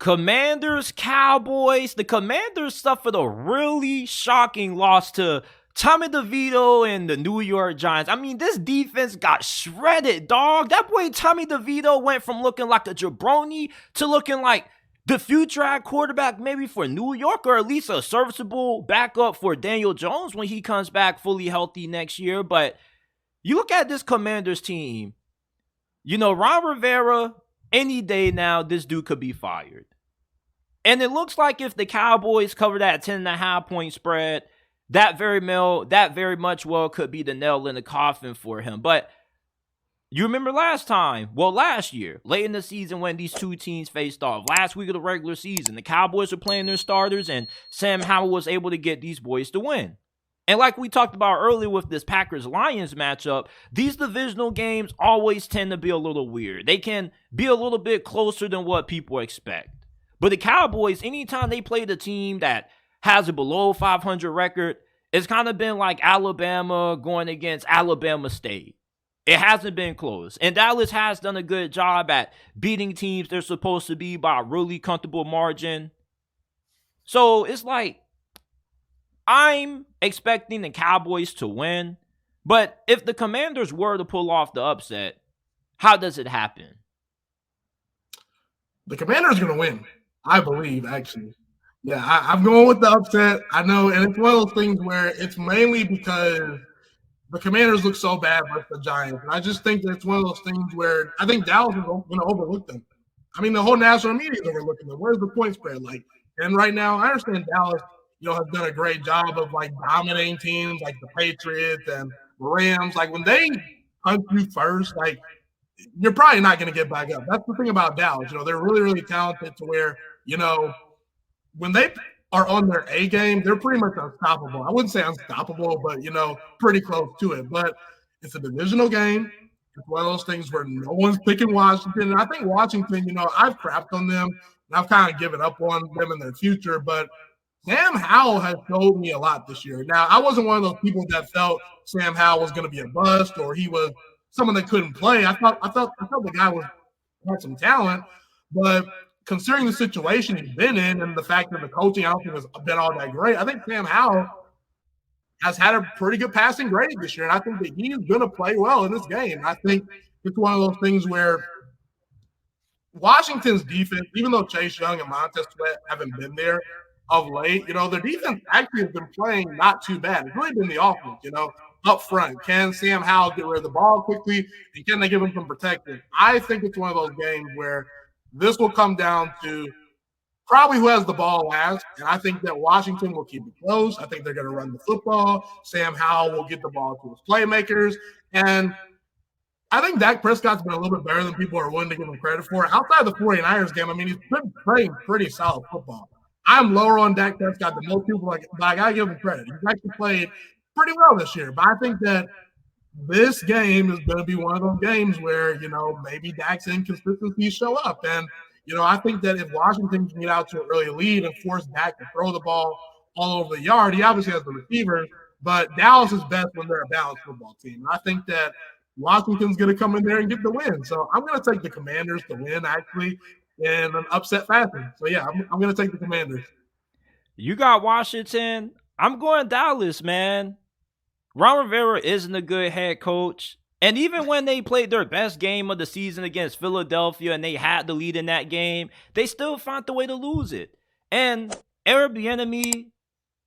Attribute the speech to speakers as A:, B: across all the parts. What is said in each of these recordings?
A: Commanders, Cowboys. The Commanders suffered a really shocking loss to Tommy DeVito and the New York Giants. I mean, this defense got shredded, dog. That boy Tommy DeVito went from looking like a jabroni to looking like the future at quarterback maybe for New York, or at least a serviceable backup for Daniel Jones when he comes back fully healthy next year. But you look at this Commanders team, Ron Rivera, any day now, this dude could be fired. And it looks like if the Cowboys cover that 10.5 point spread, that very much could be the nail in the coffin for him. But you remember last year, late in the season when these two teams faced off, last week of the regular season, the Cowboys were playing their starters and Sam Howell was able to get these boys to win. And like we talked about earlier with this Packers-Lions matchup, these divisional games always tend to be a little weird. They can be a little bit closer than what people expect. But the Cowboys, anytime they play the team that has a below 500 record, it's kind of been like Alabama going against Alabama State. It hasn't been close. And Dallas has done a good job at beating teams they're supposed to be by a really comfortable margin. So it's like, I'm expecting the Cowboys to win. But if the Commanders were to pull off the upset, how does it happen?
B: The Commanders are going to win, I believe, actually. Yeah, I'm going with the upset. I know, and it's one of those things where it's mainly because the Commanders look so bad versus the Giants. And I just think that it's one of those things where I think Dallas is going to overlook them. I mean, the whole national media is overlooking them. Where's the point spread? And right now, I understand Dallas, has done a great job of dominating teams like the Patriots and the Rams. When they hunt you first, you're probably not going to get back up. That's the thing about Dallas. They're really, really talented to where, when they are on their A game, they're pretty much unstoppable. I wouldn't say unstoppable, but, pretty close to it. But it's a divisional game. It's one of those things where no one's picking Washington. And I think Washington, I've crapped on them, and I've kind of given up on them in their future. But Sam Howell has showed me a lot this year. Now, I wasn't one of those people that felt Sam Howell was going to be a bust or he was someone that couldn't play. I thought the guy had some talent, but considering the situation he's been in and the fact that the coaching, I don't think has been all that great. I think Sam Howell has had a pretty good passing grade this year, and I think that he's going to play well in this game. I think it's one of those things where Washington's defense, even though Chase Young and Montez Sweat haven't been there of late, their defense actually has been playing not too bad. It's really been the offense, up front. Can Sam Howell get rid of the ball quickly, and can they give him some protection? I think it's one of those games where this will come down to probably who has the ball last, and I think that Washington will keep it close. I think they're going to run the football. Sam Howell will get the ball to his playmakers, and I think Dak Prescott's been a little bit better than people are willing to give him credit for. Outside the 49ers game, I mean, he's been playing pretty solid football. I'm lower on Dak Prescott than most people, but I got to give him credit. He's actually played pretty well this year, but I think that this game is going to be one of those games where, maybe Dak's inconsistencies show up. And, I think that if Washington can get out to an early lead and force Dak to throw the ball all over the yard, he obviously has the receivers, but Dallas is best when they're a balanced football team. And I think that Washington's going to come in there and get the win. So I'm going to take the Commanders to win, actually, in an upset fashion. So, yeah, I'm going to take the Commanders.
A: You got Washington. I'm going Dallas, man. Ron Rivera isn't a good head coach. And even when they played their best game of the season against Philadelphia and they had the lead in that game, they still found the way to lose it. And Airbnb,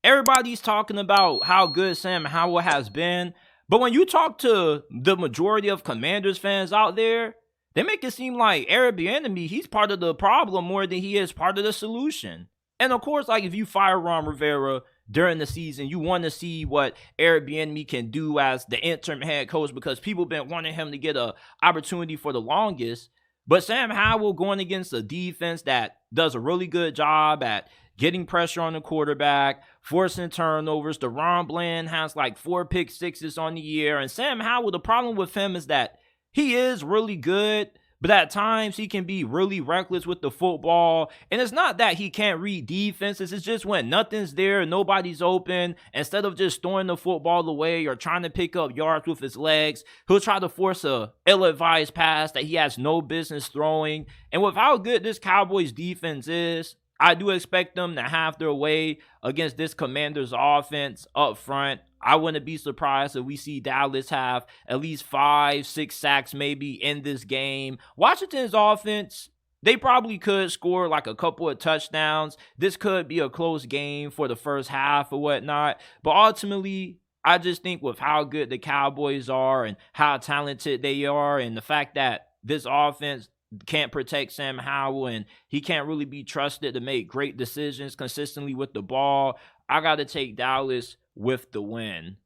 A: everybody's talking about how good Sam Howell has been. But when you talk to the majority of Commanders fans out there, they make it seem like Airbnb, he's part of the problem more than he is part of the solution. And of course, if you fire Ron Rivera during the season, you want to see what Airbnb can do as the interim head coach because people have been wanting him to get an opportunity for the longest. But Sam Howell going against a defense that does a really good job at getting pressure on the quarterback, forcing turnovers. DeRon Bland has 4 pick sixes on the year. And Sam Howell, the problem with him is that he is really good, But at times he can be really reckless with the football. And it's not that he can't read defenses. It's just when nothing's there, nobody's open, instead of just throwing the football away or trying to pick up yards with his legs, he'll try to force a ill-advised pass that he has no business throwing. And with how good this Cowboys defense is, I do expect them to have their way against this Commanders offense up front. I wouldn't be surprised if we see Dallas have at least 5-6 sacks maybe in this game. Washington's offense, they probably could score like a couple of touchdowns. This could be a close game for the first half or whatnot. But ultimately, I just think with how good the Cowboys are and how talented they are, and the fact that this offense can't protect Sam Howell and he can't really be trusted to make great decisions consistently with the ball, I got to take Dallas with the win.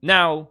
A: Now,